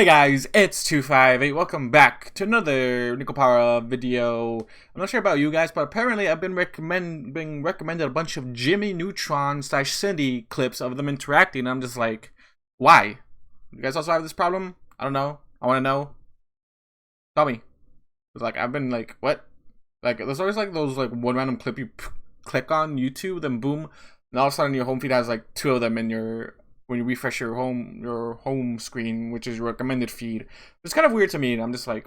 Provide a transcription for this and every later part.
Hey guys, it's 258. Welcome back to another Nekopara video. I'm not sure about you guys, but apparently I've been being recommended a bunch of Jimmy Neutron / Cindy clips of them interacting, and I'm just like, why? You guys also have this problem? I don't know. I want to know. Tell me. It's like, I've been like, what? Like, there's always like those like one random clip you click on YouTube, then boom, and all of a sudden your home feed has like two of them in your, when you refresh your home screen, which is your recommended feed. It's kind of weird to me, and I'm just like,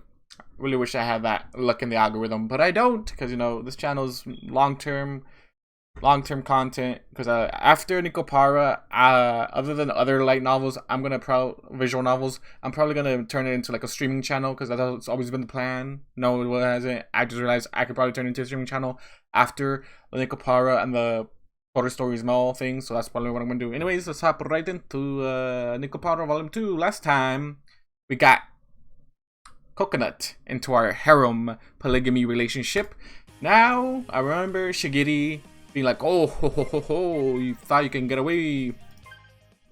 really wish I had that luck in the algorithm, but I don't, because you know this channel is long-term content. Because after Nekopara, other than other light novels, visual novels, I'm probably gonna turn it into like a streaming channel, because that's always been the plan. No, it hasn't. I just realized I could probably turn it into a streaming channel after the Nekopara and the Quarter Stories Mall thing, so that's probably what I'm gonna do. Anyways, let's hop right into Nekopara Volume 2. Last time, we got Coconut into our harem polygamy relationship. Now, I remember Shigure being like, oh, ho, ho, ho, ho, you thought you can get away,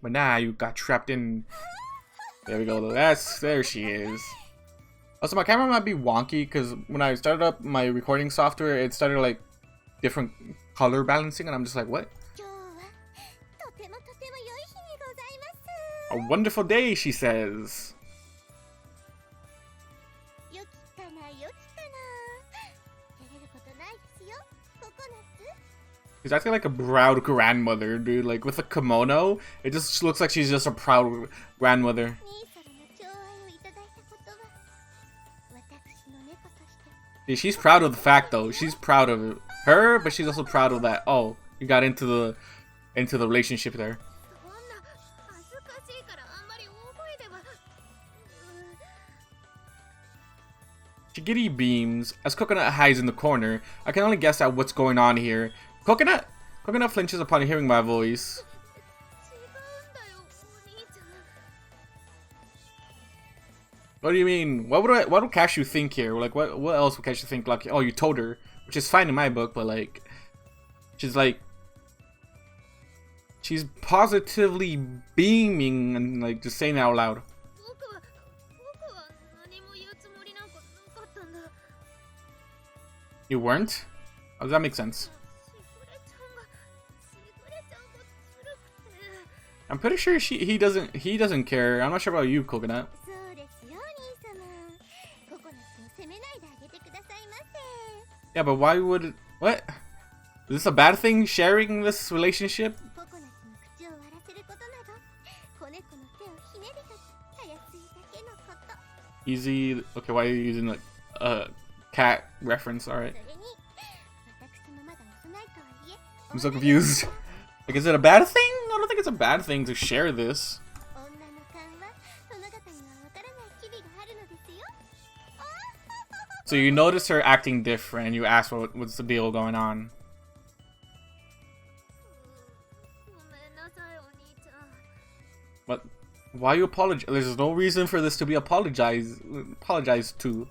but now you got trapped in. There we go, there she is. Also, my camera might be wonky, because when I started up my recording software, it started like different color balancing, and I'm just like, what? A wonderful day, she says. She's acting like a proud grandmother, dude. Like, with a kimono, it just looks like she's just a proud grandmother. Dude, she's proud of the fact, though. She's proud of it. Her, but she's also proud of that. Oh, you got into the relationship there. Shigure beams as Coconut hides in the corner. I can only guess at what's going on here. Coconut flinches upon hearing my voice. What do you mean? What would Kashou think here? Like, what else would Kashou think? Like, oh, you told her, which is fine in my book, but like, she's positively beaming and like just saying it out loud. You weren't? How does that make sense? I'm pretty sure he doesn't care. I'm not sure about you, Coconut. Yeah, but why would what? Is this a bad thing, sharing this relationship? Easy. Okay, why are you using like a cat reference? Alright. I'm so confused. Like, is it a bad thing? I don't think it's a bad thing to share this. So you notice her acting different, and you ask what's the deal going on. But why you apologize? There's no reason for this to be apologized to.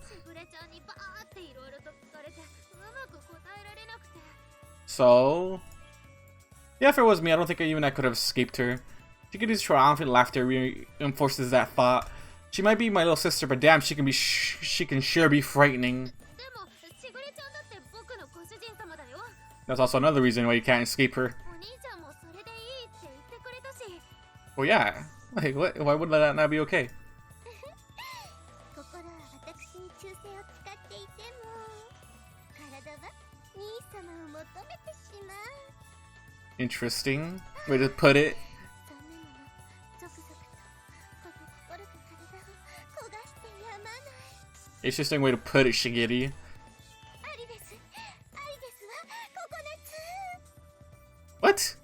So, yeah, if it was me, I don't think I could have escaped her. Shigure's triumphant laughter reinforces that thought. She might be my little sister, but damn, she can sure be frightening. That's also another reason why you can't escape her. Well, yeah. Like, what? Why would that not be okay? Interesting way to put it. Interesting way to put it, Shigure. What?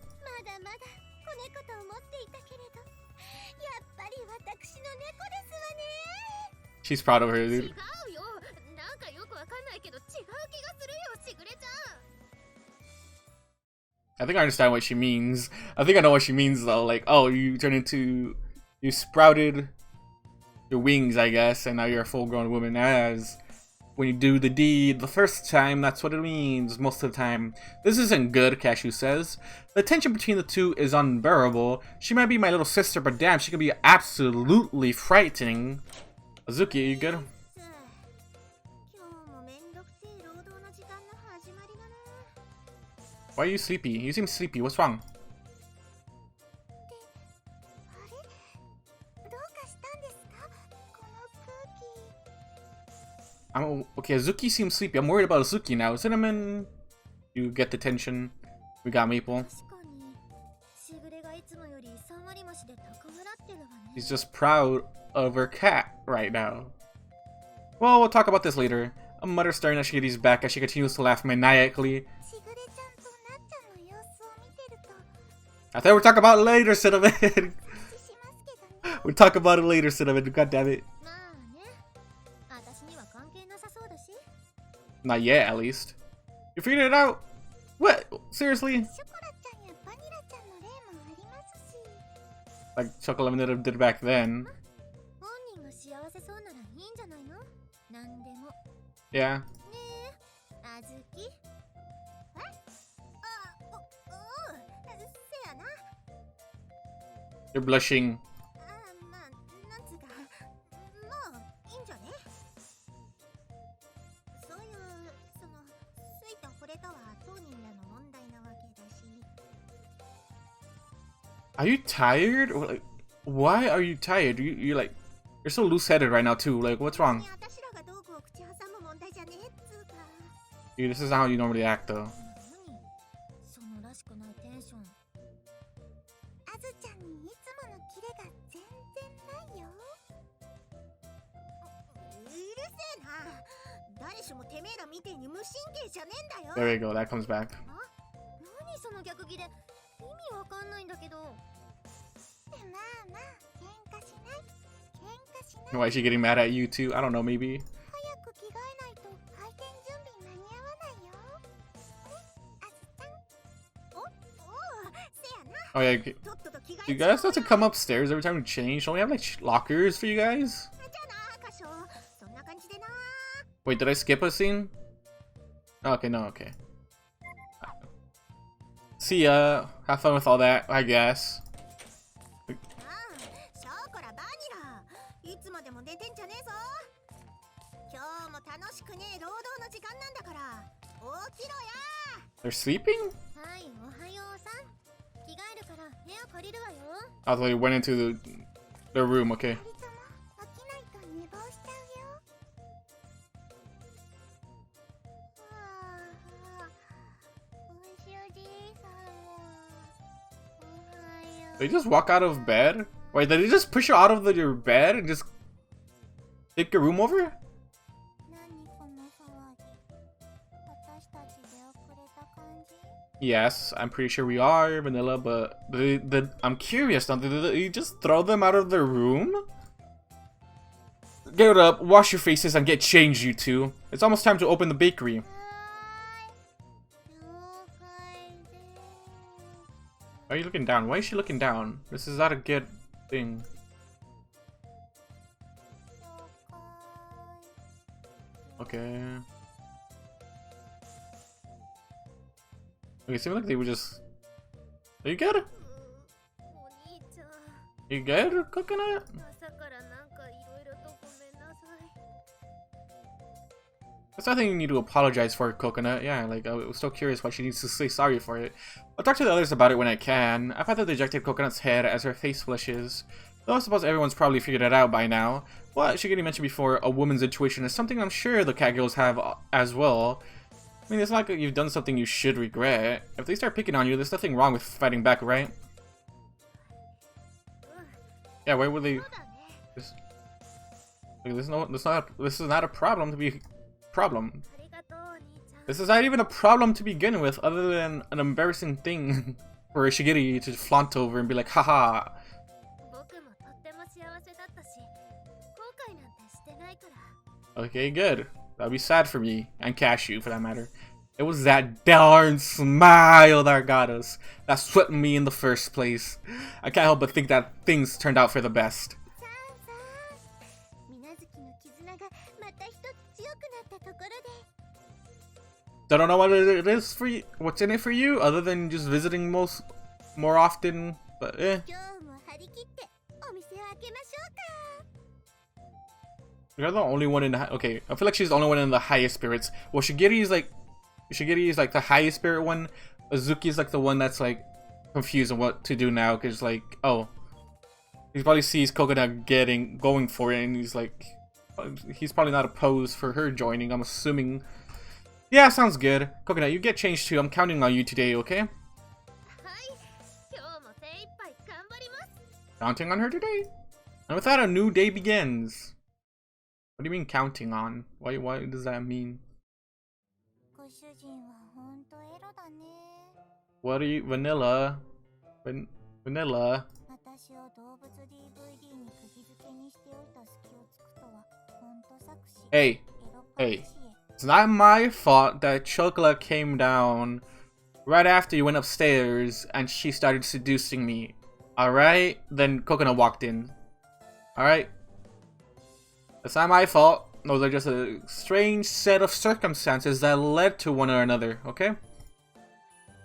She's proud of her, dude. I think I understand what she means. I think I know what she means though. Like, oh, you sprouted your wings, I guess, and now you're a full-grown woman. As When you do the deed the first time, that's what it means most of the time. This isn't good, Kashou says. The tension between the two is unbearable. She might be my little sister, but damn, she can be absolutely frightening. Azuki, are you good? Why are you sleepy? You seem sleepy. What's wrong? Okay, Azuki seems sleepy. I'm worried about Azuki now. Cinnamon, you get the tension. We got Maple. She's just proud of her cat right now. Well, we'll talk about this later. A mutter staring at Shigeru's back as she continues to laugh maniacally. I thought we'd talk about it later, Cinnamon. We'll talk about it later, Cinnamon. God damn it. Not yet, at least. You figured it out? What? Seriously? Like Chocola and Vanilla did back then. Yeah. You're blushing. Are you tired? Or like, why are you tired? You're like, you're so loose-headed right now too. Like, what's wrong? Dude, this is not how you normally act, though. There we go. That comes back. Why is she getting mad at you too? I don't know, maybe. Oh yeah, you guys have to come upstairs every time we change. Don't we have like lockers for you guys? Wait, did I skip a scene? Oh, okay, no, okay. See ya. Have fun with all that, I guess. They're sleeping? I thought they went into their room, okay. They just walk out of bed? Wait, did they just push you out of your bed and just take your room over? Yes, I'm pretty sure we are, Vanilla, but I'm curious now, did you just throw them out of their room? Get up, wash your faces, and get changed, you two. It's almost time to open the bakery. Why are you looking down? Why is she looking down? This is not a good thing. Okay. Okay, it seems like they were just... Are you good? You good, Coconut? That's nothing you need to apologize for, Coconut. Yeah, like, I was so curious why she needs to say sorry for it. I'll talk to the others about it when I can. I've had the dejected Coconut's head as her face flushes. Though I suppose everyone's probably figured it out by now. What Shigure mentioned before, a woman's intuition, is something I'm sure the catgirls have as well. I mean, it's not like you've done something you should regret. If they start picking on you, there's nothing wrong with fighting back, right? Yeah, why would they... This is not a problem to be... This is not even a problem to begin with, other than an embarrassing thing for Shigure to flaunt over and be like, haha. Okay, good. That'd be sad for me, and Kashou for that matter. It was that darn smile that got us, that swept me in the first place. I can't help but think that things turned out for the best. I don't know what it is for you, what's in it for you, other than just visiting more often, but eh. You're the only one in the okay. I feel like she's the only one in the highest spirits. Well, Shigure is like the highest spirit one. Azuki is like the one that's like confused on what to do now, because like, oh, he probably sees Coconut going for it, and he's like, he's probably not opposed for her joining, I'm assuming. Yeah, sounds good. Coconut, you get changed too. I'm counting on you today, okay? Counting on her today. And with that, a new day begins. What do you mean counting on? Why does that mean? What are you, Vanilla? Vanilla. Hey, it's not my fault that Chocola came down right after you went upstairs and she started seducing me. Alright? Then Coconut walked in. Alright? It's not my fault. Those are just a strange set of circumstances that led to one or another, okay?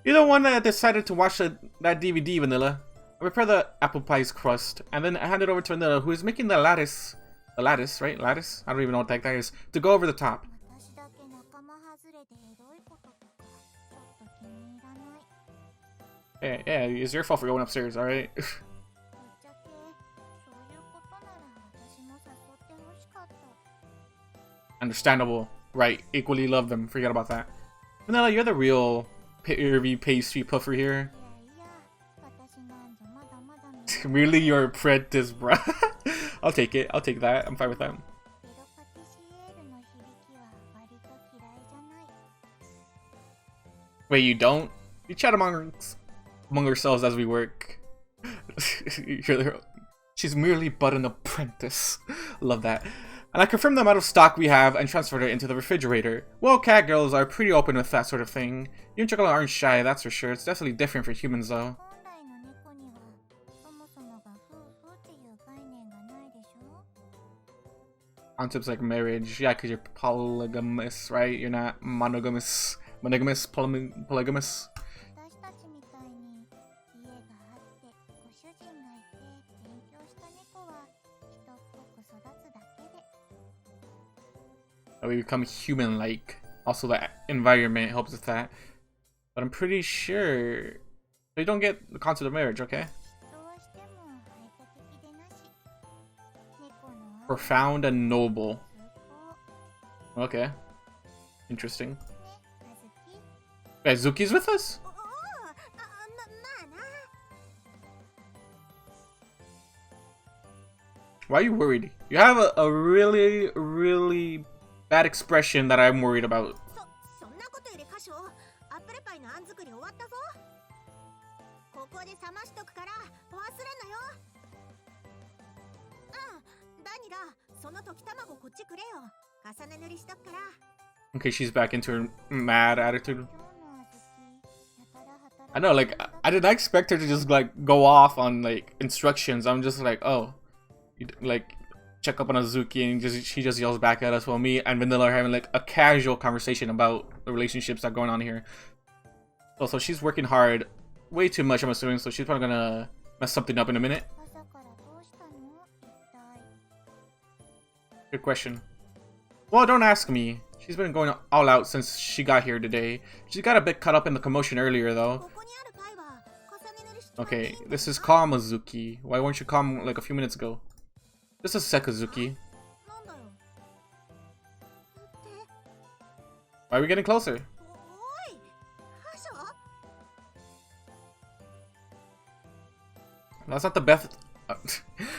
You're the one that decided to watch that DVD, Vanilla. I prepare the apple pie's crust, and then I hand it over to Vanilla, who is making the lattice. The lattice, right? Lattice? I don't even know what the heck that is. To go over the top. Yeah, it's your fault for going upstairs, alright? Understandable. Right. Equally love them. Forget about that. Vanilla, you're the real pastry puffer here. Really your apprentice, bruh. I'll take it. I'll take that. I'm fine with that. Wait, you don't? We chat among ourselves as we work. She's merely but an apprentice. Love that. And I confirmed the amount of stock we have and transferred it into the refrigerator. Well, catgirls are pretty open with that sort of thing. You and Chocola aren't shy, that's for sure. It's definitely different for humans, though. Concepts like marriage, yeah, because you're polygamous, right? You're not monogamous, polygamous. We become human-like. Also, the environment helps with that. But I'm pretty sure they don't get the concept of marriage, okay? Profound and noble. Okay. Interesting. Azuki's with us? Why are you worried? You have a really, really bad expression that I'm worried about. Okay, she's back into her mad attitude. I know, like, I did not expect her to just, like, go off on, like, instructions. I'm just like, oh, you, like, check up on Azuki, and she just yells back at us while me and Vanilla are having, like, a casual conversation about the relationships that are going on here. So she's working hard, way too much, I'm assuming, so she's probably gonna mess something up in a minute. Good question. Well, don't ask me. She's been going all out since she got here today. She got a bit caught up in the commotion earlier, though. Okay, this is calm, Azuki. Why weren't you calm like a few minutes ago? Just a sec, Azuki. Why are we getting closer? That's not the best.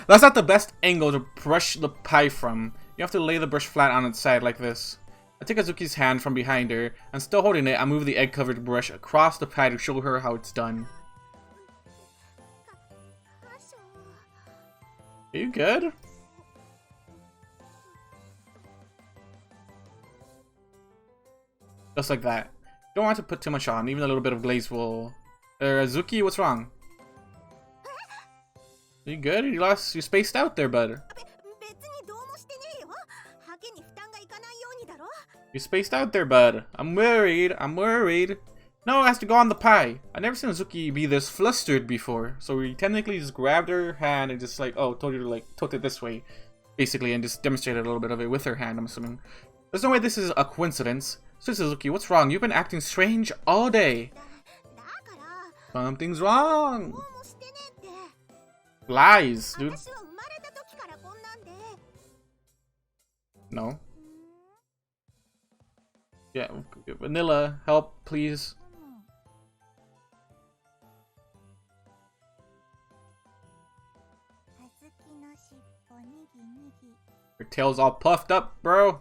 That's not the best angle to brush the pie from. You have to lay the brush flat on its side like this. I take Azuki's hand from behind her, and still holding it, I move the egg-covered brush across the pie to show her how it's done. Are you good? Just like that. Don't want to put too much on, even a little bit of glaze will... Azuki, what's wrong? Are you good? You spaced out there, bud. You spaced out there, bud. I'm worried. I'm worried. No, it has to go on the pie. I've never seen Azuki be this flustered before. So we technically just grabbed her hand and just like, oh, told you to like tilt it this way, basically, and just demonstrated a little bit of it with her hand, I'm assuming. There's no way this is a coincidence. Sis Azuki, what's wrong? You've been acting strange all day. Something's wrong. Lies, dude. No. Yeah, Vanilla, help, please. Her tail's all puffed up, bro.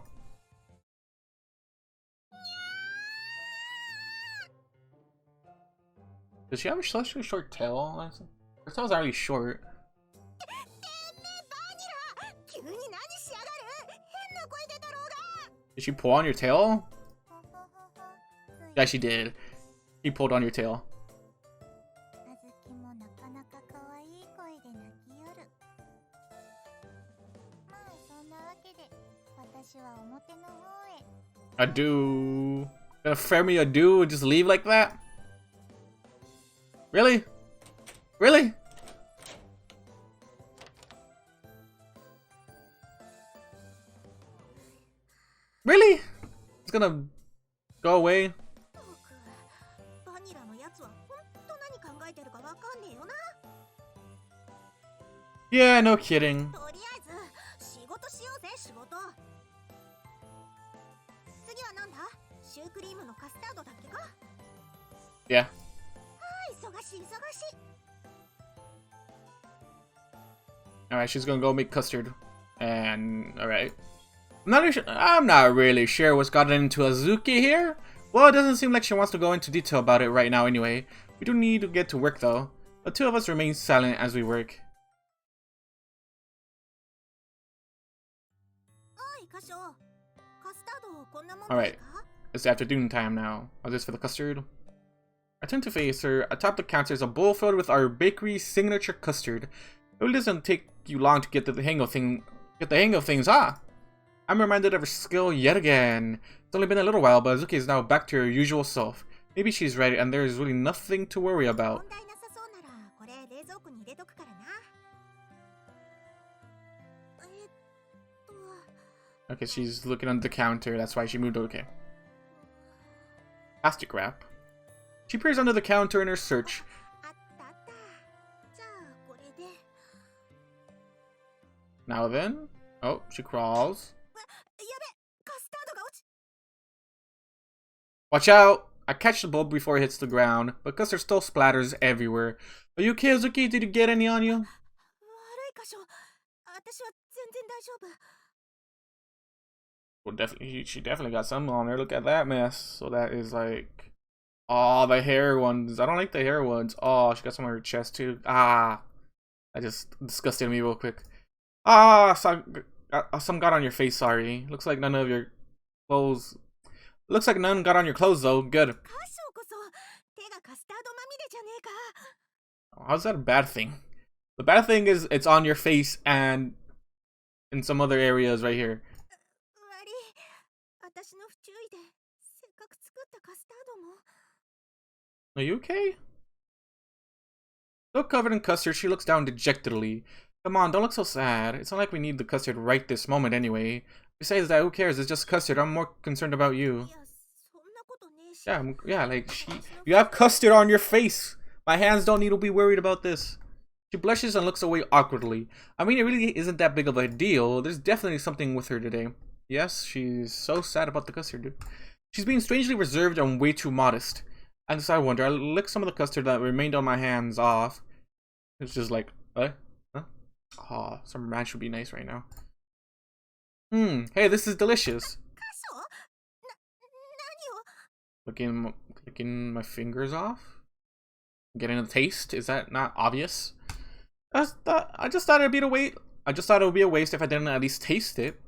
Does she have a such a short tail? Her tail's already short. Did she pull on your tail? Yeah, she did. He pulled on your tail. Adieu. Gonna fare me adieu and just leave like that? Really? Really? Really? It's gonna go away? Yeah, no kidding. Yeah. Alright, she's gonna go make custard. And alright. I'm not really sure what's gotten into Azuki here. Well, it doesn't seem like she wants to go into detail about it right now anyway. We do need to get to work though. The two of us remain silent as we work. Alright, it's afternoon time now. Is this for the custard? I turn to face her. Atop the counter is a bowl filled with our bakery's signature custard. It really doesn't take you long to get the hang of things, huh? I'm reminded of her skill yet again. It's only been a little while, but Azuki is now back to her usual self. Maybe she's ready, and there is really nothing to worry about. Okay, she's looking under the counter. That's why she moved. Okay. Plastic wrap. She peers under the counter in her search. Now then. Oh, she crawls. Watch out! I catch the bulb before it hits the ground, but custard still splatters everywhere. Are you okay, Azuki? Did you get any on you? Well, definitely, she definitely got some on her. Look at that mess. So that is like, oh, the hair ones. I don't like the hair ones. Oh, she got some on her chest too. Ah, that just disgusted me real quick. Ah, some got on your face. Sorry. Looks like none of your clothes. Looks like none got on your clothes though. Good. How's that a bad thing? The bad thing is it's on your face and in some other areas right here. Are you okay? Still covered in custard, she looks down dejectedly. Come on, don't look so sad. It's not like we need the custard right this moment anyway. Besides that, who cares? It's just custard. I'm more concerned about you. Yeah, like, you have custard on your face. My hands don't need to be worried about this. She blushes and looks away awkwardly. I mean, it really isn't that big of a deal. There's definitely something with her today. Yes, she's so sad about the custard, dude. She's being strangely reserved and way too modest. And so I wonder, I licked some of the custard that remained on my hands off. It's just like, what? Huh? Oh, some ranch would be nice right now. Hey, this is delicious. Licking my fingers off? Getting a taste? Is that not obvious? I just thought it'd be a waste. I just thought it would be a waste if I didn't at least taste it.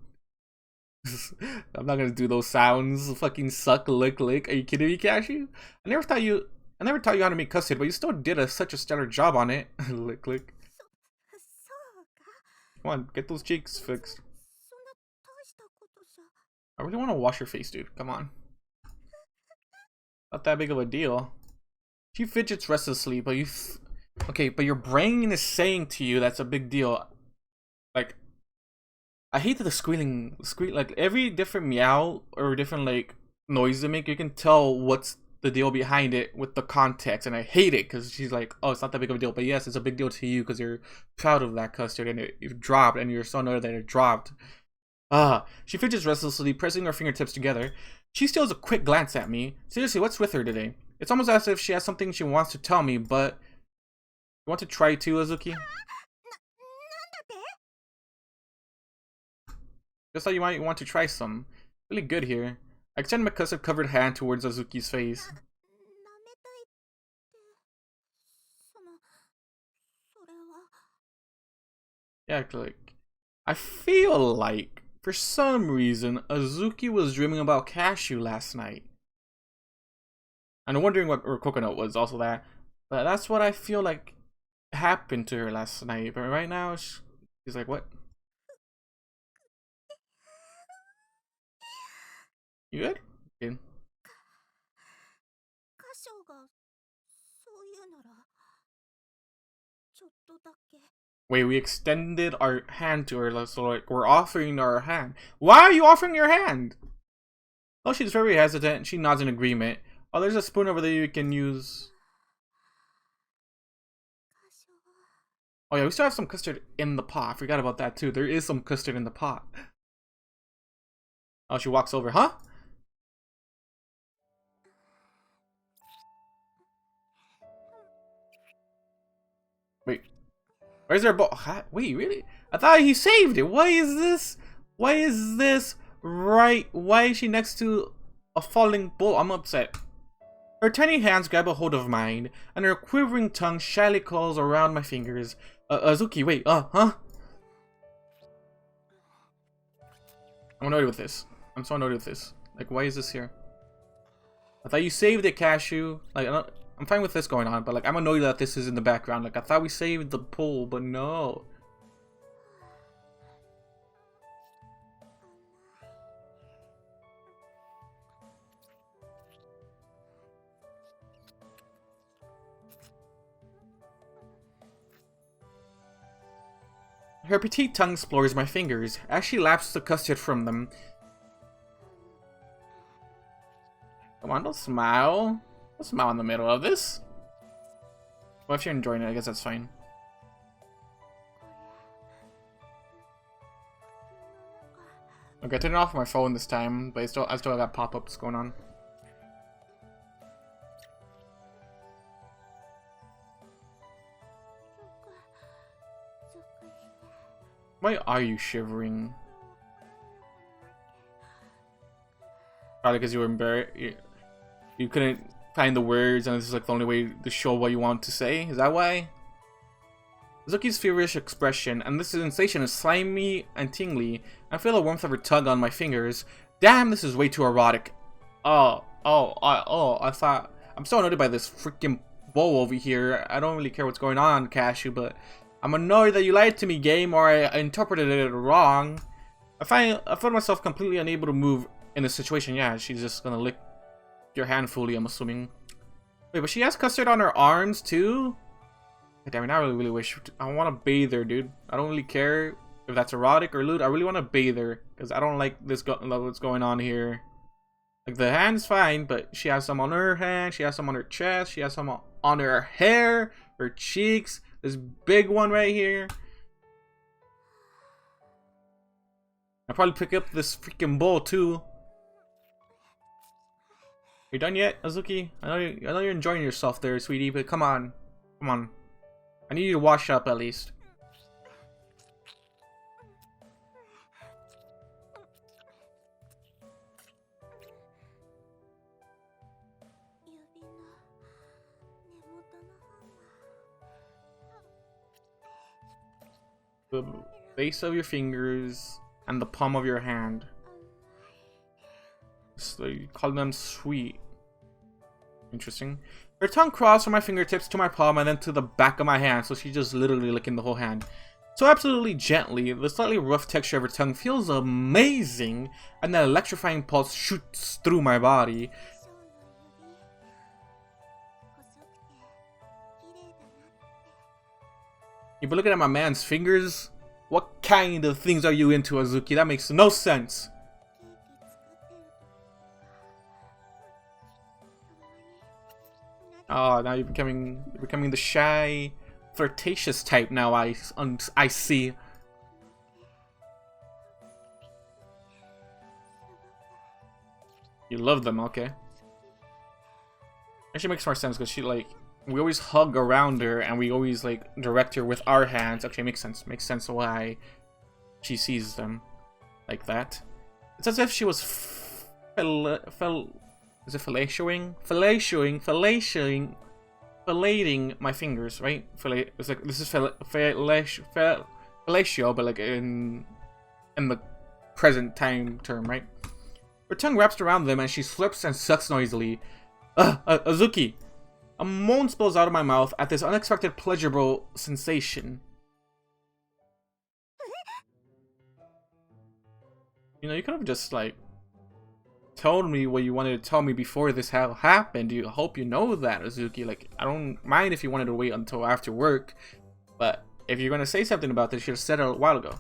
I'm not gonna do those sounds. Fucking suck, lick. Are you kidding me, Kashou? I never taught you how to make custard, but you still did such a stellar job on it. Lick. Come on, get those cheeks fixed. I really want to wash your face, dude. Come on. Not that big of a deal. She fidgets restlessly, but you... Okay, but your brain is saying to you that's a big deal. Like, I hate the squealing... Like, every different meow or different, like, noise they make, you can tell what's the deal behind it with the context. And I hate it, because she's like, oh, it's not that big of a deal. But yes, it's a big deal to you, because you're proud of that custard, and it dropped, and you're so annoyed that it dropped. She fidgets restlessly, pressing her fingertips together. She steals a quick glance at me. Seriously, what's with her today? It's almost as if she has something she wants to tell me, but... You want to try too, Azuki? Just thought you might want to try some. Really good here. I extend my custard-covered hand towards Azuki's face. Yeah, like... I feel like, for some reason, Azuki was dreaming about Kashou last night. And wondering what her coconut was, also that. But that's what I feel like happened to her last night. But right now, she's like, what? You good? Good. Wait, we extended our hand to her, so like we're offering our hand. Why are you offering your hand? Oh, she's very hesitant. She nods in agreement. Oh, there's a spoon over there you can use. Oh yeah, we still have some custard in the pot. I forgot about that too. There is some custard in the pot. Oh, she walks over, huh? Wait. Where's their bowl? Wait, really? I thought he saved it. Why is this? Why is this right? Why is she next to a falling bowl? I'm upset. Her tiny hands grab a hold of mine, and her quivering tongue shyly curls around my fingers. Azuki, wait, huh? I'm annoyed with this. I'm so annoyed with this. Like, why is this here? I thought you saved it, Kashou. Like, I'm fine with this going on, but like, I'm annoyed that this is in the background. Like, I thought we saved the pool, but no. Her petite tongue explores my fingers as she laps the custard from them. Come on, don't smile. Don't smile in the middle of this. Well, if you're enjoying it, I guess that's fine. Okay, I turned off my phone this time, but I still got pop-ups going on. Why are you shivering? Probably because you were embarrassed. You couldn't find the words, and this is like the only way to show what you want to say. Is that why? Azuki's feverish expression, and this sensation is slimy and tingly. I feel the warmth of her tongue on my fingers. Damn, this is way too erotic. I thought... I'm so annoyed by this freaking bowl over here. I don't really care what's going on, Kashou, but... I'm annoyed that you lied to me, game, or I interpreted it wrong. I found myself completely unable to move in this situation. Yeah, she's just gonna lick your hand fully, I'm assuming. Wait, but she has custard on her arms too? Damn it, I really wish. I want to bathe her, dude. I don't really care if that's erotic or lewd. I really want to bathe her because I don't like this. What's going on here? Like, the hand's fine, but she has some on her hand. She has some on her chest. She has some on her hair, her cheeks. This big one right here. I'll probably pick up this freaking bowl too. You done yet, Azuki? I know you're enjoying yourself there, sweetie, but come on. Come on. I need you to wash up at least. The base of your fingers and the palm of your hand. So you call them sweet. Interesting. Her tongue crawls from my fingertips to my palm and then to the back of my hand, so she's just literally licking the whole hand. So absolutely gently, the slightly rough texture of her tongue feels amazing, and that electrifying pulse shoots through my body. You've been looking at my man's fingers? What kind of things are you into, Azuki? That makes no sense. Oh, now you're becoming the shy, flirtatious type now. I see. You love them, okay? Actually makes more sense because we always hug around her and we always direct her with our hands. Okay, makes sense. Makes sense why she sees them like that. It's as if she was is it fellatiating my fingers, right? It's like this is fellatio, but like in the present time term, right? Her tongue wraps around them and she slurps and sucks noisily. Azuki! A moan spills out of my mouth at this unexpected pleasurable sensation. You know, you could have just told me what you wanted to tell me before this happened. I hope you know that, Azuki. I don't mind if you wanted to wait until after work, but if you're gonna say something about this, you should have said it a while ago.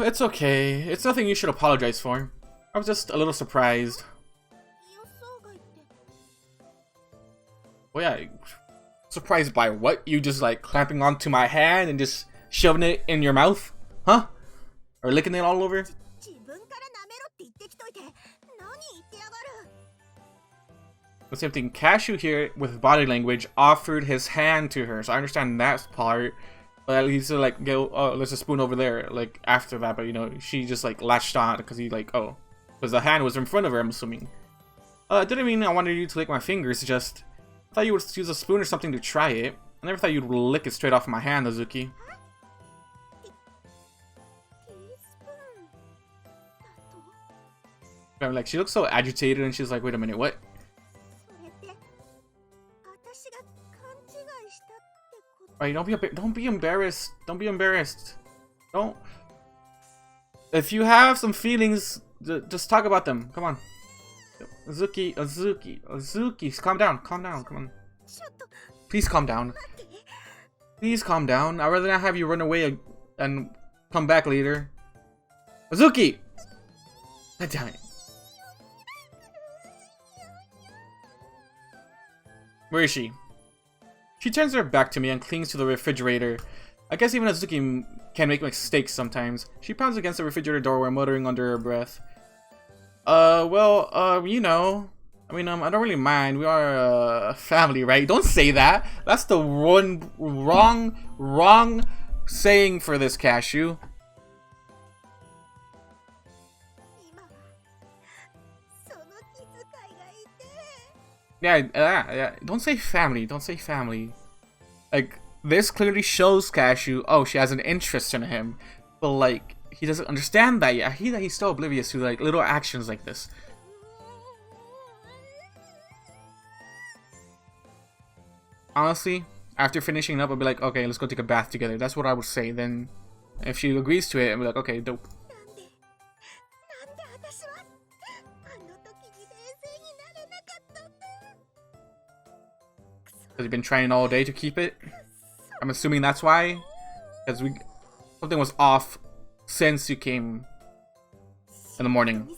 It's okay. It's nothing you should apologize for. I was just a little surprised. Oh yeah, surprised by what? You just clamping onto my hand and just shoving it in your mouth? Huh? Or licking it all over? The same thing. Kashou here, with body language, offered his hand to her, so I understand that part. But at least go, oh, there's a spoon over there, after that, but you know, she just latched on because because the hand was in front of her, I'm assuming. It didn't mean I wanted you to lick my fingers, just I thought you would use a spoon or something to try it. I never thought you'd lick it straight off my hand, Azuki. She looks so agitated and she's like, wait a minute, what? Alright, don't be embarrassed. Don't be embarrassed. Don't. If you have some feelings, just talk about them. Come on. Azuki, calm down, come on. Please calm down. Please calm down. I'd rather not have you run away and come back later. Azuki! God damn it. Where is she? She turns her back to me and clings to the refrigerator. I guess even Azuki can make mistakes sometimes. She pounds against the refrigerator doorway, muttering under her breath. You know, I mean, I don't really mind. We are a family, right? Don't say that. That's the wrong saying for this, Kashou. Yeah. Don't say family. Don't say family. This clearly shows Kashou, oh, she has an interest in him. But, he doesn't understand that yet. He's still oblivious to, little actions like this. Honestly, after finishing up, I'll be like, okay, let's go take a bath together. That's what I would say. Then, if she agrees to it, I'll be like, okay, dope. Because you've been trying all day to keep it? I'm assuming that's why? Because something was off since you came in the morning.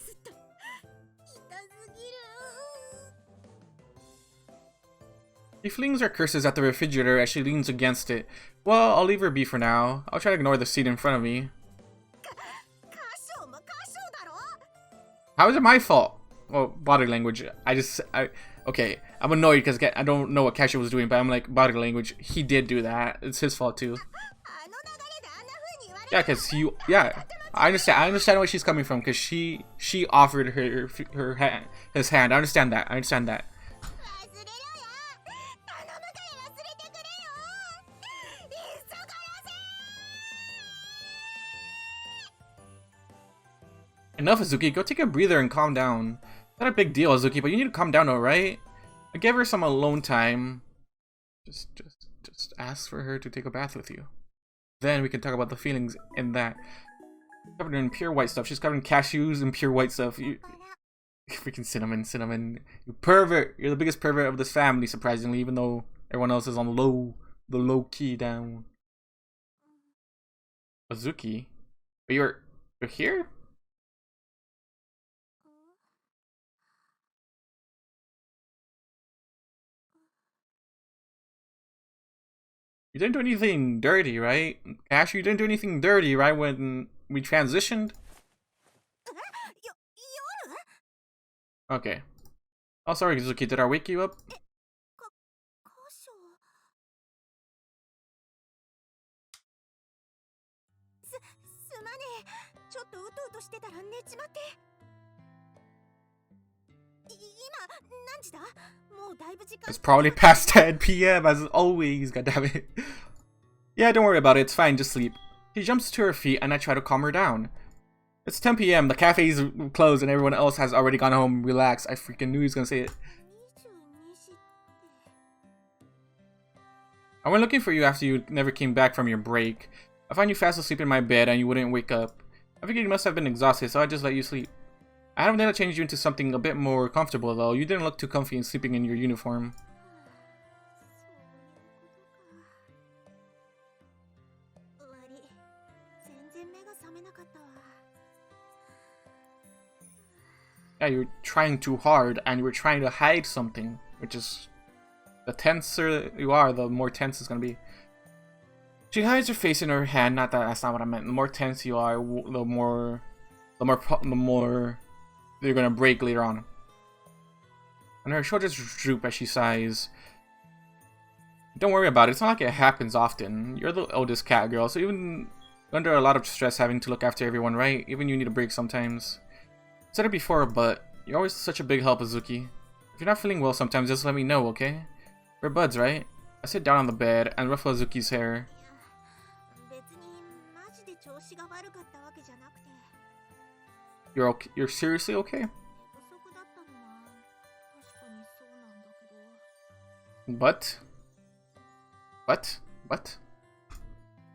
She flings her curses at the refrigerator as she leans against it. Well, I'll leave her be for now. I'll try to ignore the scene in front of me. How is it my fault? Well, body language. Okay, I'm annoyed because I don't know what Kashou was doing, but I'm like, body language. He did do that. It's his fault too. Yeah, because I understand where she's coming from, because she offered his hand. I understand that. Enough, Azuki. Go take a breather and calm down. Not a big deal, Azuki, but you need to calm down, alright? I gave her some alone time. Just ask for her to take a bath with you. Then we can talk about the feelings in that. Covered in pure white stuff. She's covered in cashews and pure white stuff. You freaking cinnamon. You pervert. You're the biggest pervert of this family, surprisingly, even though everyone else is on the low key down. Azuki? But you're here? You didn't do anything dirty, right? Ash, you didn't do anything dirty, right, when we transitioned? Okay. Oh, sorry, Azuki, did I wake you up? It's probably past 10 p.m. as always, goddammit. Yeah, don't worry about it, it's fine, just sleep. She jumps to her feet and I try to calm her down. It's 10 p.m, the cafe's closed and everyone else has already gone home. Relax, I freaking knew he was gonna say it. I went looking for you after you never came back from your break. I found you fast asleep in my bed and you wouldn't wake up. I figured you must have been exhausted, so I just let you sleep. I haven't done to change you into something a bit more comfortable though. You didn't look too comfy in sleeping in your uniform. Yeah, you were trying too hard and you were trying to hide something, which is... the tenser you are, the more tense it's gonna be. She hides her face in her hand. Not that that's not what I meant. The more tense you are, the more you're gonna break later on. And her shoulders droop as she sighs. Don't worry about it. It's not like it happens often. You're the oldest cat girl, so even under a lot of stress having to look after everyone, right? Even you need a break sometimes. I said it before, but you're always such a big help, Azuki. If you're not feeling well sometimes, just let me know, okay? We're buds, right? I sit down on the bed and ruffle Azuki's hair. You're okay? You're seriously okay? But?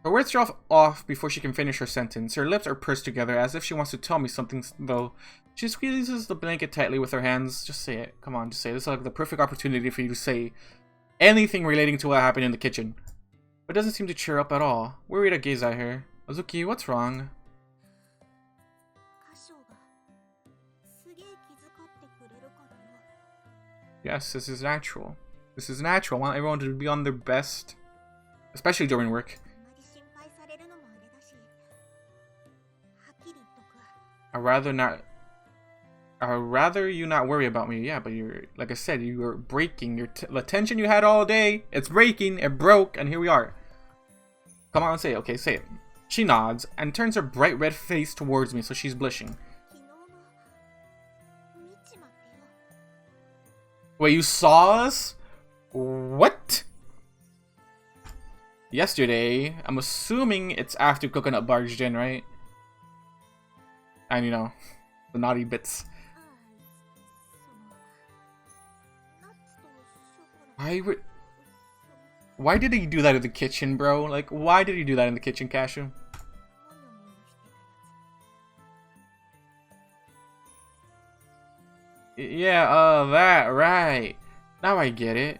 Her words drop off before she can finish her sentence. Her lips are pursed together as if she wants to tell me something, though. She squeezes the blanket tightly with her hands. Just say it. Come on, just say it. This is like the perfect opportunity for you to say anything relating to what happened in the kitchen. But it doesn't seem to cheer up at all. Worried, I gaze at her. Azuki, what's wrong? Yes, this is natural. This is natural. I want everyone to be on their best. Especially during work. I'd rather you not worry about me. Yeah, but you're, like I said, you were breaking. The tension you had all day, it's breaking, it broke, and here we are. Come on, say it. Okay, say it. She nods and turns her bright red face towards me, so she's blushing. Wait, you saw us? What? Yesterday, I'm assuming it's after Coconut barged in, right? And you know, the naughty bits. Why did he do that in the kitchen, bro? Like, why did he do that in the kitchen, Kashou? Yeah, that, right. Now I get it.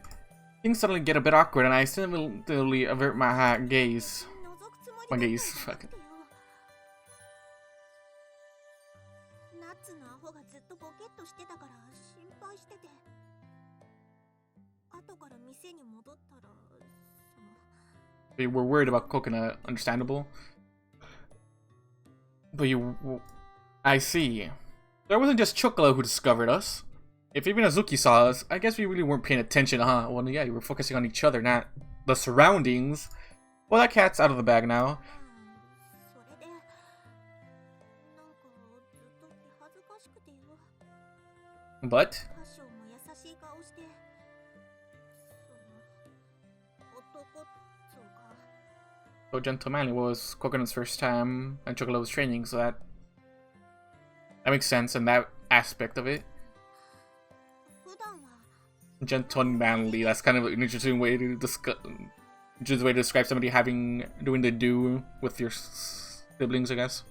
Things suddenly get a bit awkward and I instantly avert my gaze. My gaze, fuck it. They were worried about Coconut, understandable. But I see. There wasn't just Chocola who discovered us. If even Azuki saw us, I guess we really weren't paying attention, huh? Well, yeah, you were focusing on each other, not the surroundings. Well, that cat's out of the bag now. But? So gentlemanly was Coconut's first time, and Chocola was training, so that That makes sense in that aspect of it. Gentle and manly. That's kind of an interesting way to describe somebody doing the do with your siblings, I guess.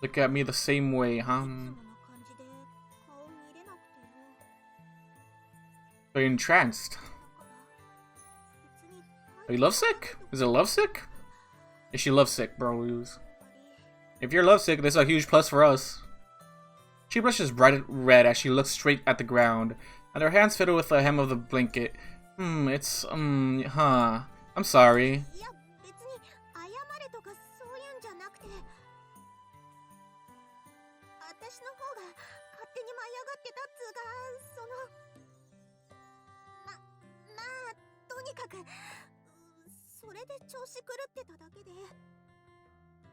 Look at me the same way, huh? Are you entranced? Are you lovesick? Is it lovesick? Is she lovesick, bro? If you're lovesick, this is a huge plus for us. She blushes bright red as she looks straight at the ground, and her hands fiddle with the hem of the blanket. I'm sorry.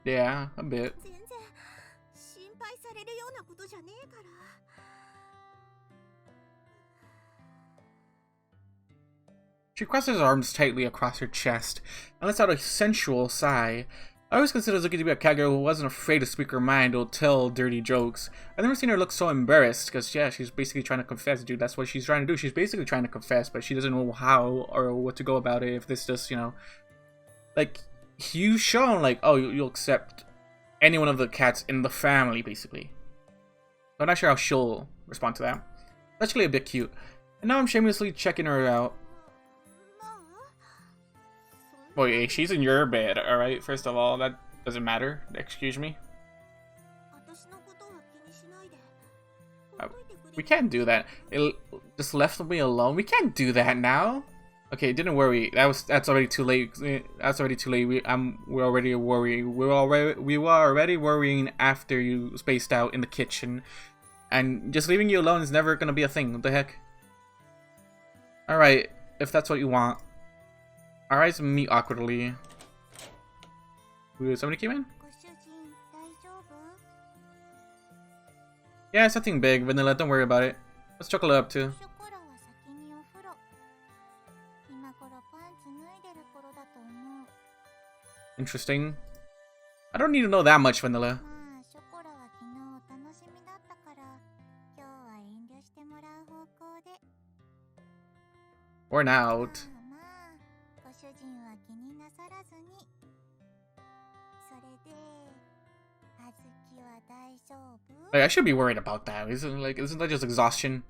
Yeah, a bit. She crosses her arms tightly across her chest and lets out a sensual sigh. I always considered Azuki to be a catgirl who wasn't afraid to speak her mind or tell dirty jokes. I've never seen her look so embarrassed, because yeah, she's basically trying to confess, dude. That's what she's trying to do. She's basically trying to confess, but she doesn't know how or what to go about it. If this just, you know, like, you've shown, like, oh, you'll accept any one of the cats in the family, basically. I'm not sure how she'll respond to that. That's actually a bit cute. And now I'm shamelessly checking her out. Boy, she's in your bed, alright? First of all, that doesn't matter. Excuse me. We can't do that. It just left me alone. We can't do that now. Okay, didn't worry. That's already too late. That's already too late. We're already worrying. We were already worrying after you spaced out in the kitchen, and just leaving you alone is never gonna be a thing. What the heck? All right, if that's what you want. Our eyes meet awkwardly. Ooh, somebody came in? Yeah, it's nothing big. Vanilla, don't worry about it. What's Chocola up to? Interesting. I don't need to know that much, Vanilla. Worn out. Like, I should be worried about that. Isn't that just exhaustion?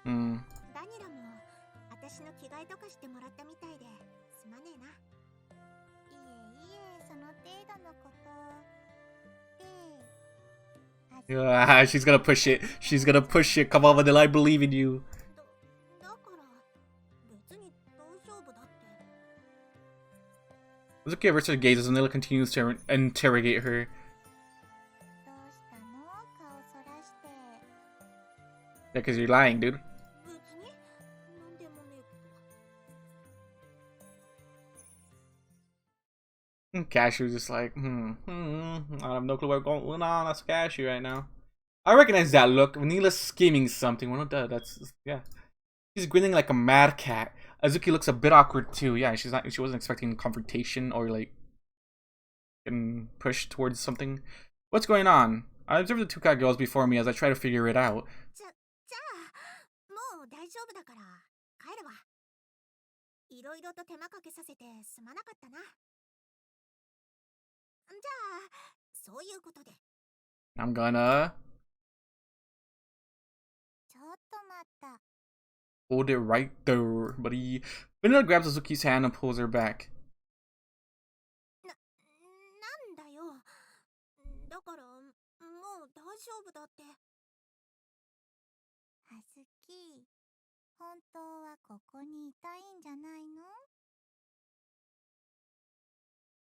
Hmm. Yeah, she's gonna push it. She's gonna push it. Come on, Vanilla, I believe in you. Azuki averts her gaze as Vanilla continues to interrogate her. Yeah, because you're lying, dude. Kashou's just like, I have no clue what's going on. That's Kashou right now. I recognize that look. Vanilla's scheming something. Well, that's, yeah. She's grinning like a mad cat. Azuki looks a bit awkward too. Yeah, she wasn't expecting confrontation or like getting pushed towards something. What's going on? I observe the two cat girls before me as I try to figure it out. I'm gonna hold it right there, buddy. Vanilla grabs Azuki's hand and pulls her back.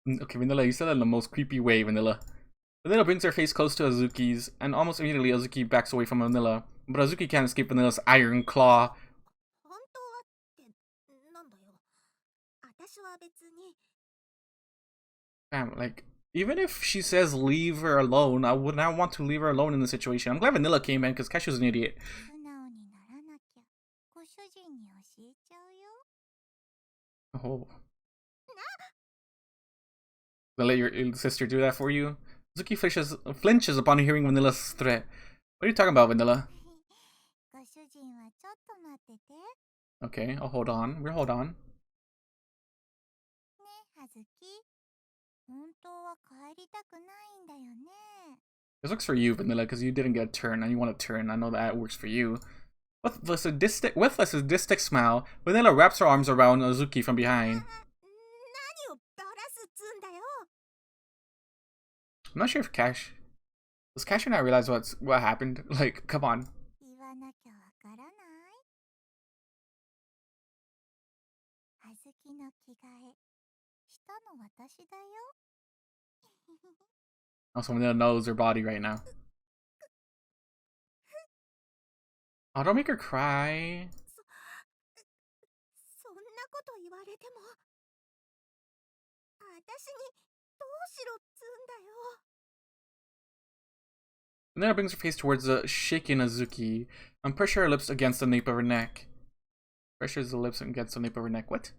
Okay, Vanilla, you said that in the most creepy way, Vanilla. Vanilla brings her face close to Azuki's, and almost immediately Azuki backs away from Vanilla. But Azuki can't escape Vanilla's iron claw. Damn, like, even if she says leave her alone, I would not want to leave her alone in the situation. I'm glad Vanilla came in, because Kashou's an idiot. Oh. They let your sister do that for you? Azuki flinches upon hearing Vanilla's threat. What are you talking about, Vanilla? Okay, I'll hold on. We'll hold on. This works for you, Vanilla, because you didn't get a turn, and you want a turn. I know that works for you. With a sadistic smile, Vanilla wraps her arms around Azuki from behind. I'm not sure if does Kashou not realize what happened? Like, come on. Also, Vanilla knows her body right now. Oh, don't make her cry. Vanilla brings her face towards the shaking Azuki and pressures her lips against the nape of her neck. Pressures the lips against the nape of her neck. What?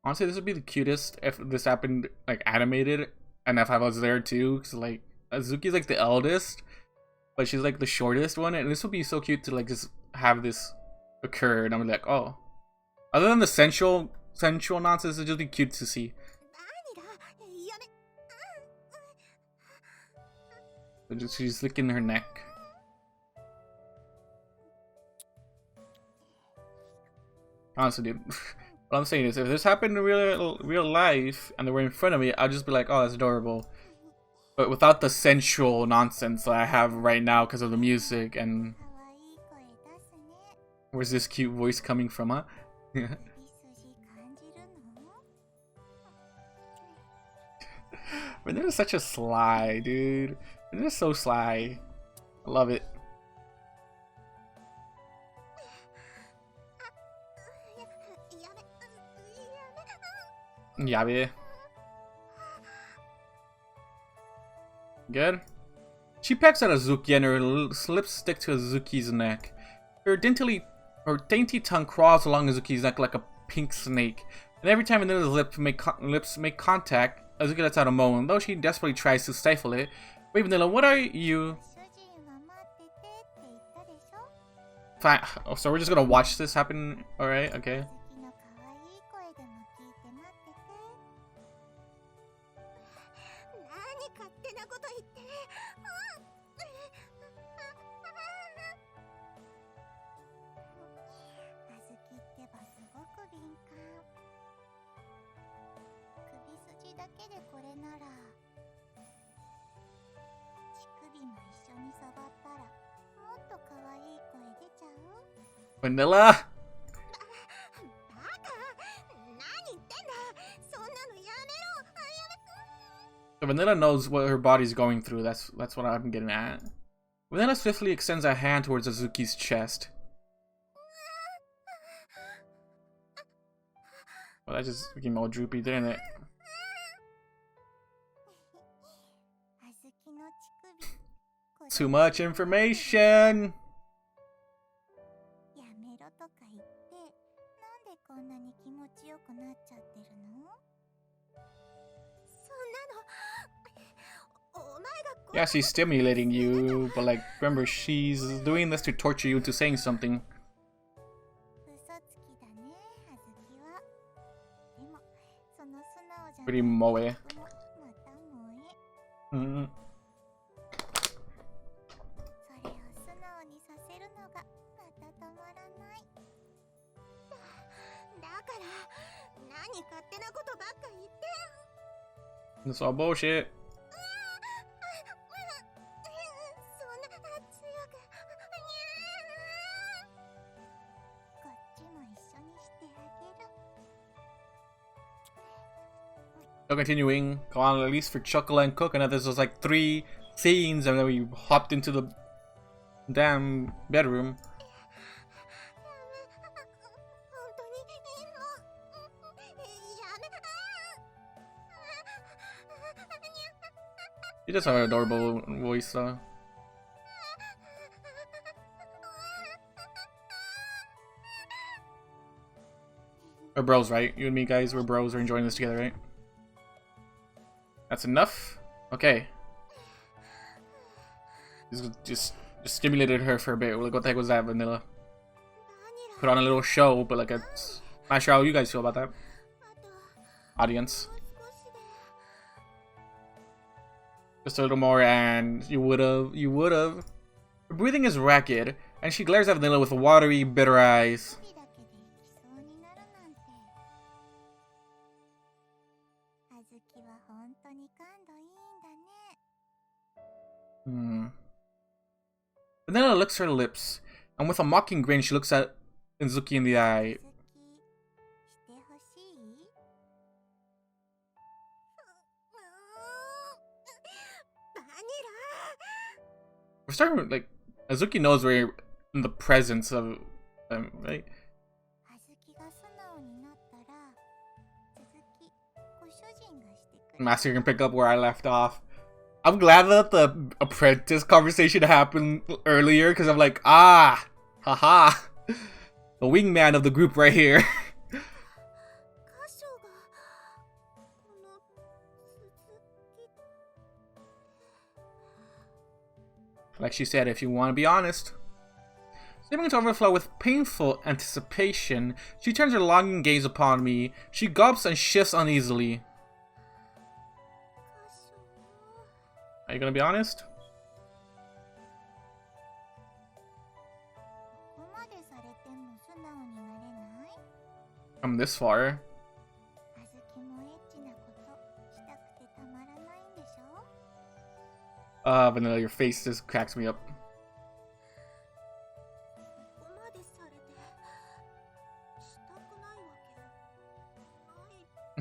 Honestly, this would be the cutest if this happened like animated, and if I was there too. Cause like Azuki's like the eldest, but she's like the shortest one, and this would be so cute to like just have this occur. And I'm like, oh, other than the sensual nonsense, it'd just be cute to see. She's licking her neck. Honestly, dude. What I'm saying is, if this happened in real life and they were in front of me, I'd just be like, oh, that's adorable. But without the sensual nonsense that I have right now because of the music and... Where's this cute voice coming from, huh? But they're such a sly, dude. They're so sly. I love it. Yabe. Good. She pecks at Azuki and her lips stick to Azuki's neck. Her dainty tongue crawls along Azuki's neck like a pink snake. And every time Vanilla's lips make contact, Azuki lets out a moan, though she desperately tries to stifle it. Wait, Vanilla, what are you? Fine. Oh, so we're just gonna watch this happen? Alright, okay. Vanilla? So Vanilla knows what her body's going through. That's what I'm getting at. Vanilla swiftly extends a hand towards Azuki's chest. Well, that just became all droopy, didn't it? Too much information! Yeah, she's stimulating you, but like, remember, she's doing this to torture you into saying something. Pretty moe. That's all bullshit. So continuing, go on at least for Chocola and Coconut. This was like 3 scenes, and then we hopped into the damn bedroom. does have an adorable voice though. We're bros, right? You and me, guys, we're bros. We're enjoying this together, right? That's enough? Okay. Just stimulated her for a bit. Like, what the heck was that, Vanilla? Put on a little show, but like, it's not sure how you guys feel about that. Audience. Just a little more, and you would've. Her breathing is rapid, and she glares at Vanilla with watery, bitter eyes. Vanilla licks her lips, and with a mocking grin, she looks at Azuki in the eye. We're starting with, like, Azuki knows we're in the presence of them, right? Master can pick up where I left off. I'm glad that the apprentice conversation happened earlier, because I'm like, ah, haha, the wingman of the group right here. Like she said, if you want to be honest. Seeming to overflow with painful anticipation, she turns her longing gaze upon me. She gulps and shifts uneasily. Are you gonna be honest? Come this far. Vanilla, your face just cracks me up.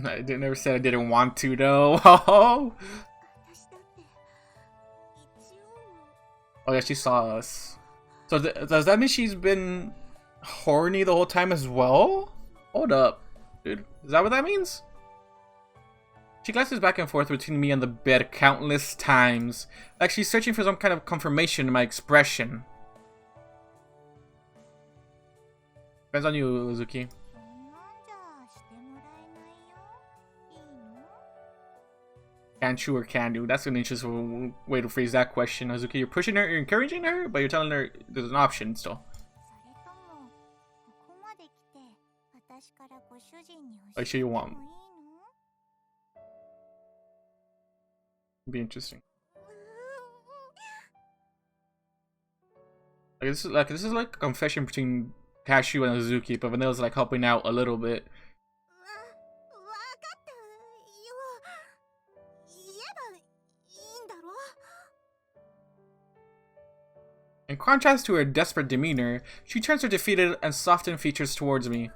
I never said I didn't want to, though. Oh yeah, she saw us. So does that mean she's been horny the whole time as well? Hold up, dude. Is that what that means? She glances back and forth between me and the bed countless times, like she's searching for some kind of confirmation in my expression. Depends on you, Azuki. Can chew or can do? That's an interesting way to phrase that question, Azuki. You're pushing her, you're encouraging her, but you're telling her there's an option still. Are you sure you want? Be interesting. Like, this is like a confession between Kashou and Azuki, but Vanilla's like helping out a little bit. In contrast to her desperate demeanor, she turns her defeated and softened features towards me.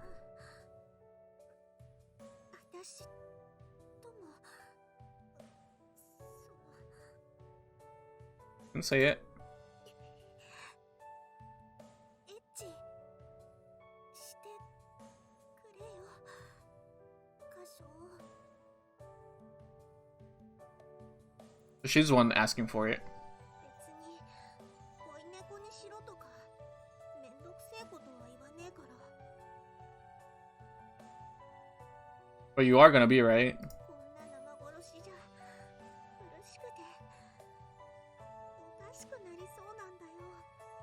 Can say it. She's the one asking for it. But you are gonna be, right?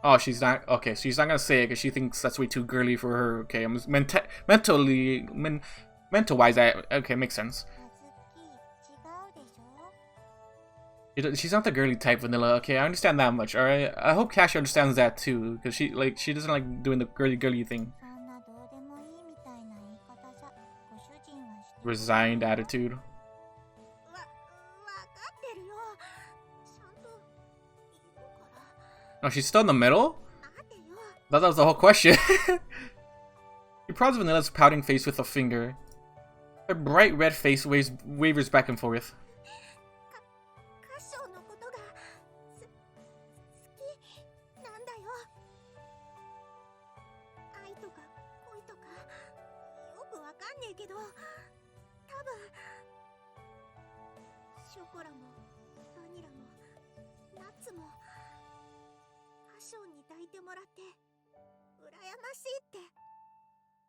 Oh, she's not. Okay, she's not gonna say it because she thinks that's way too girly for her. Okay, I'm mental-wise, okay, makes sense. She's not the girly type, Vanilla. Okay, I understand that much. All right, I hope Kashou understands that too, because she doesn't like doing the girly thing. Resigned attitude. Oh, she's still in the middle? I thought that was the whole question. He prods Vanilla's pouting face with a finger. Her bright red face wavers back and forth.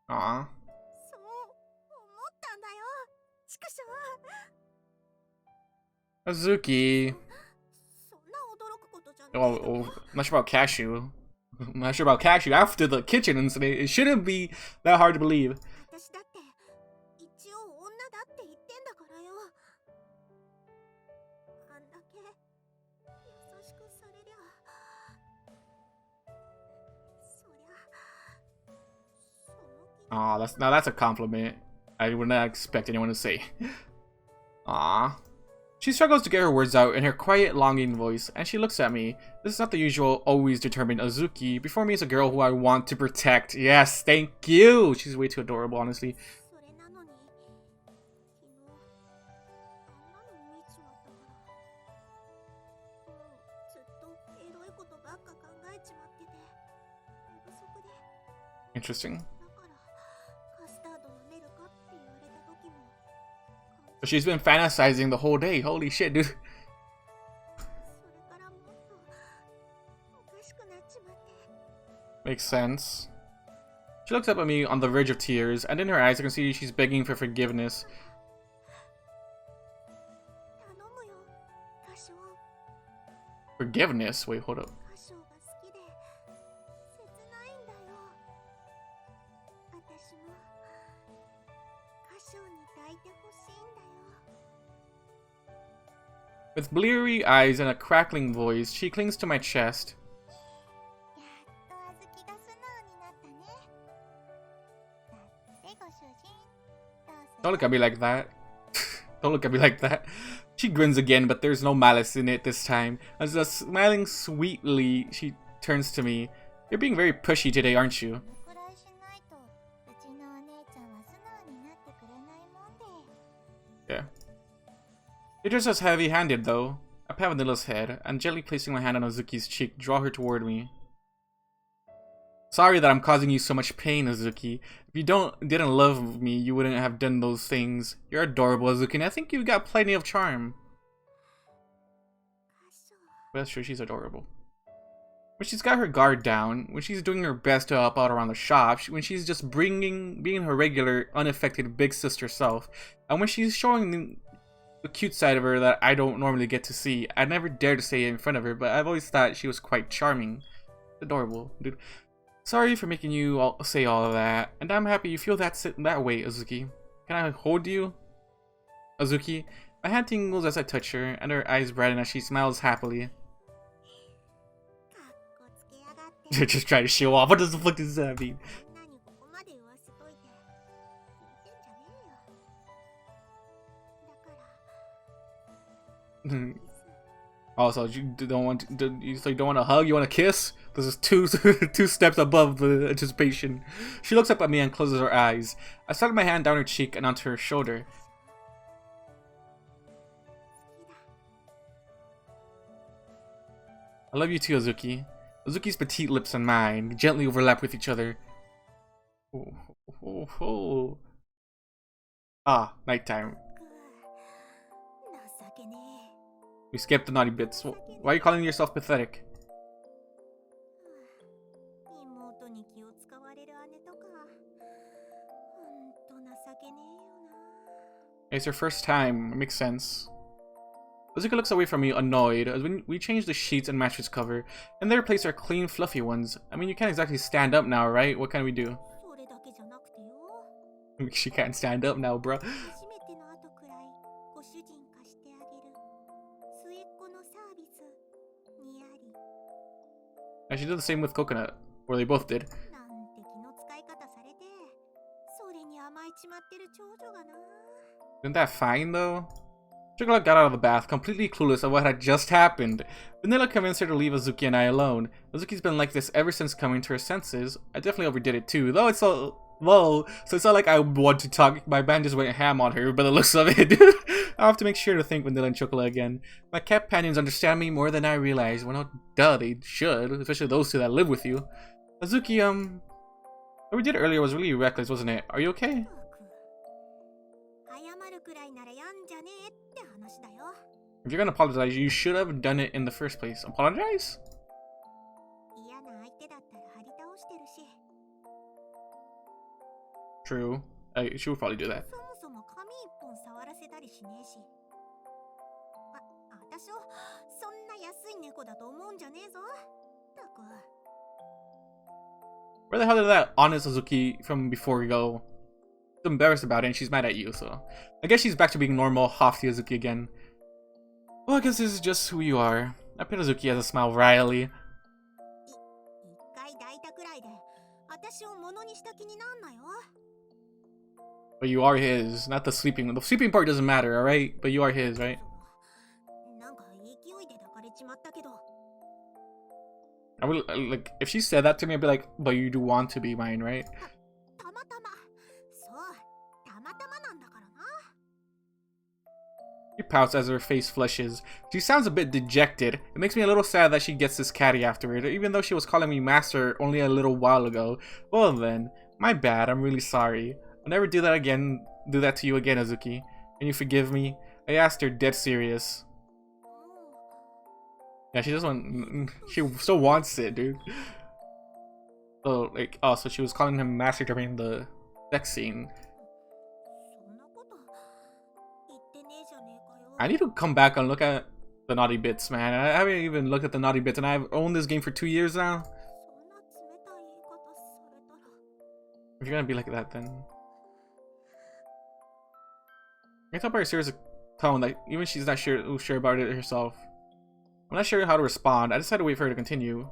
Aw. Azuki. Oh, I'm not sure about Kashou. I'm not sure about Kashou. After the kitchen incident, it shouldn't be that hard to believe. Aw, that's a compliment. I would not expect anyone to say. Aw. She struggles to get her words out in her quiet, longing voice, and she looks at me. This is not the usual, always determined Azuki. Before me is a girl who I want to protect. Yes, thank you! She's way too adorable, honestly. Interesting. So she's been fantasizing the whole day. Holy shit, dude. Makes sense. She looks up at me on the verge of tears, and in her eyes I can see she's begging for forgiveness. Forgiveness? Wait, hold up. With bleary eyes and a crackling voice, she clings to my chest. Don't look at me like that. Don't look at me like that. She grins again, but there's no malice in it this time. As smiling sweetly, she turns to me. You're being very pushy today, aren't you? Yeah. You're just as heavy-handed, though. I pat Vanilla's head, and gently placing my hand on Azuki's cheek, draw her toward me. Sorry that I'm causing you so much pain, Azuki. If you didn't love me, you wouldn't have done those things. You're adorable, Azuki, and I think you've got plenty of charm. But that's true, she's adorable. When she's got her guard down, when she's doing her best to help out around the shop, when she's just being her regular, unaffected big sister self, and when she's showing the cute side of her that I don't normally get to see. I never dare to say it in front of her, but I've always thought she was quite charming. Adorable, dude. Sorry for making you say all of that, and I'm happy you feel that way, Azuki. Can I hold you? Azuki? My hand tingles as I touch her, and her eyes brighten as she smiles happily. Just trying to show off. What does the fuck does that mean? Also, you don't want a hug, you want a kiss? This is two steps above the anticipation. She looks up at me and closes her eyes. I slide my hand down her cheek and onto her shoulder. I love you too, Azuki. Azuki's petite lips and mine gently overlap with each other. Oh, oh, oh. Ah, nighttime. We skipped the naughty bits. Why are you calling yourself pathetic? It's her first time. It makes sense. Azuki looks away from me, annoyed, as we change the sheets and mattress cover, and they replace our clean, fluffy ones. I mean, you can't exactly stand up now, right? What can we do? She can't stand up now, bro. And she did the same with Coconut, or they both did. Isn't that fine, though? Chocola got out of the bath, completely clueless of what had just happened. Vanilla convinced her to leave Azuki and I alone. Azuki's been like this ever since coming to her senses. I definitely overdid it too, though it's so low, so it's not like I want to talk. My band just went ham on her, but the looks of it. I'll have to make sure to thank Vanilla and Chocola again. My Catpanions understand me more than I realize. Well, no, duh, they should, especially those two that live with you. Azuki, what we did earlier was really reckless, wasn't it? Are you okay? If you're gonna apologize, you should have done it in the first place. Apologize? True. She would probably do that. Where the hell did that honest Azuki from before go? She's embarrassed about it and she's mad at you, so I guess she's back to being normal, Hofty Azuki again. Well, I guess this is just who you are. I bet Azuki has a smile wryly. But you are his, not the sleeping. The sleeping part doesn't matter, alright? But you are his, right? I would, like, if she said that to me, I'd be like, but you do want to be mine, right? She pouts as her face flushes. She sounds a bit dejected. It makes me a little sad that she gets this catty afterward, even though she was calling me master only a little while ago. Well then, my bad, I'm really sorry. I'll never do that again, do that to you again, Azuki. Can you forgive me? I asked her, dead serious. Yeah, she doesn't. She still wants it, dude. So, like, oh, so she was calling him master during the sex scene. I need to come back and look at the naughty bits, man. I haven't even looked at the naughty bits, and I've owned this game for 2 years now. If you're gonna be like that, then I can tell by her serious tone that even she's not sure about it herself. I'm not sure how to respond. I just had to wait for her to continue.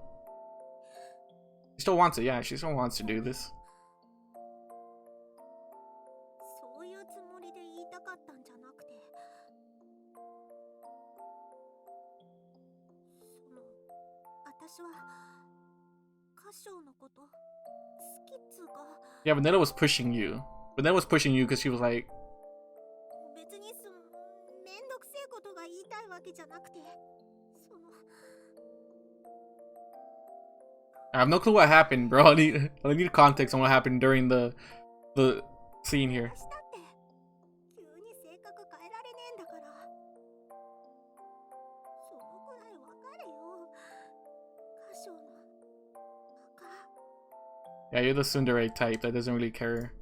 She still wants it, yeah. She still wants to do this. Yeah, Vanilla was pushing you. Vanilla was pushing you because she was like, I have no clue what happened, bro. I need context on what happened during the scene here. Yeah, you're the tsundere type that doesn't really care.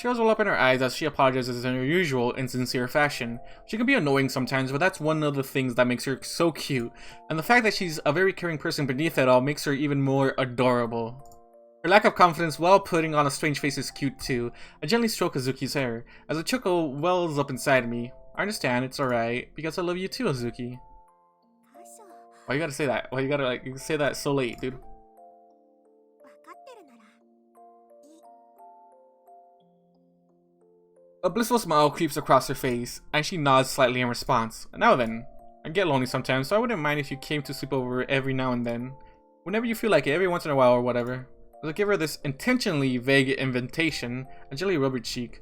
Tears roll up in her eyes as she apologizes in her usual insincere fashion. She can be annoying sometimes, but that's one of the things that makes her so cute. And the fact that she's a very caring person beneath it all makes her even more adorable. Her lack of confidence while putting on a strange face is cute too. I gently stroke Azuki's hair, as a chuckle wells up inside me. I understand, it's alright, because I love you too, Azuki. Why you gotta say that? Why you gotta, like, you say that so late, dude? A blissful smile creeps across her face, and she nods slightly in response. Now then, I get lonely sometimes, so I wouldn't mind if you came to sleep over every now and then. Whenever you feel like it, every once in a while or whatever. As I give her this intentionally vague invitation, I gently rub her cheek.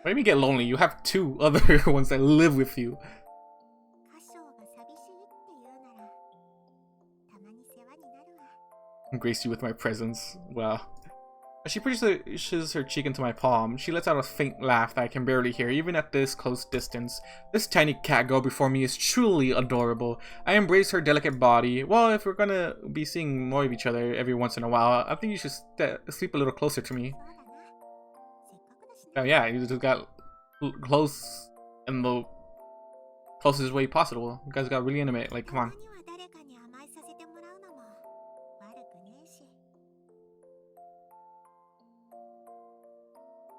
What do you mean get lonely? You have 2 other ones that live with you. Grace you with my presence. Wow. As she pushes her cheek into my palm, she lets out a faint laugh that I can barely hear, even at this close distance. This tiny cat girl before me is truly adorable. I embrace her delicate body. Well, if we're gonna be seeing more of each other every once in a while, I think you should sleep a little closer to me. Oh yeah, you just got close in the closest way possible. You guys got really intimate, like, come on.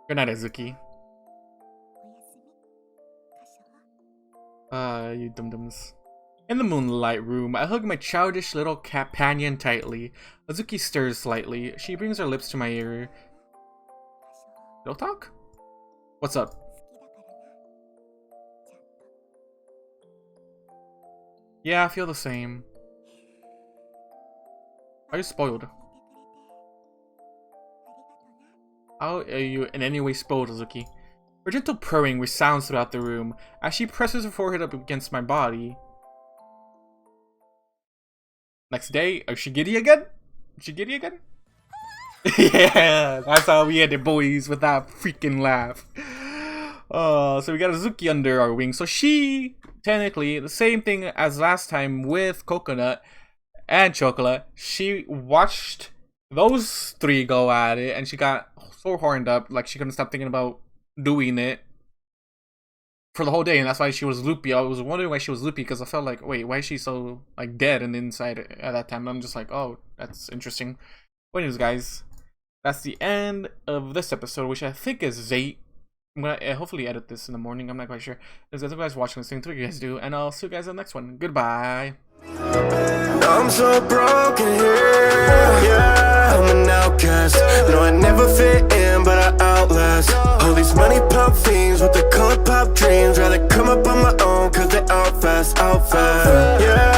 Good night, Azuki. You dum-dums. In the moonlight room, I hug my childish little Catpanion tightly. Azuki stirs slightly. She brings her lips to my ear. Real talk? What's up? Yeah, I feel the same. Are you spoiled? How are you in any way spoiled, Azuki? Her gentle purring resounds throughout the room as she presses her forehead up against my body. Next day, are she giddy again? Is she giddy again? Yeah, that's how we ended, boys, with that freaking laugh. So we got Azuki under our wing. So she, technically, the same thing as last time with Coconut and Chocola. She watched those three go at it, and she got so horned up, like she couldn't stop thinking about doing it for the whole day, and that's why she was loopy. I was wondering why she was loopy, because I felt like, wait, why is she so like dead and inside at that time? I'm just like, oh, that's interesting. But anyways, guys, that's the end of this episode, which I think is 8. I'm gonna hopefully edit this in the morning. I'm not quite sure. There's other guys watching this thing. What you guys do, and I'll see you guys in the next one. Goodbye. I'm so broken here, yeah, I'm an outcast. No, I never fit in, but I outlast all these money pop fiends with the color pop dreams. Rather come up on my own, cause they out fast, yeah.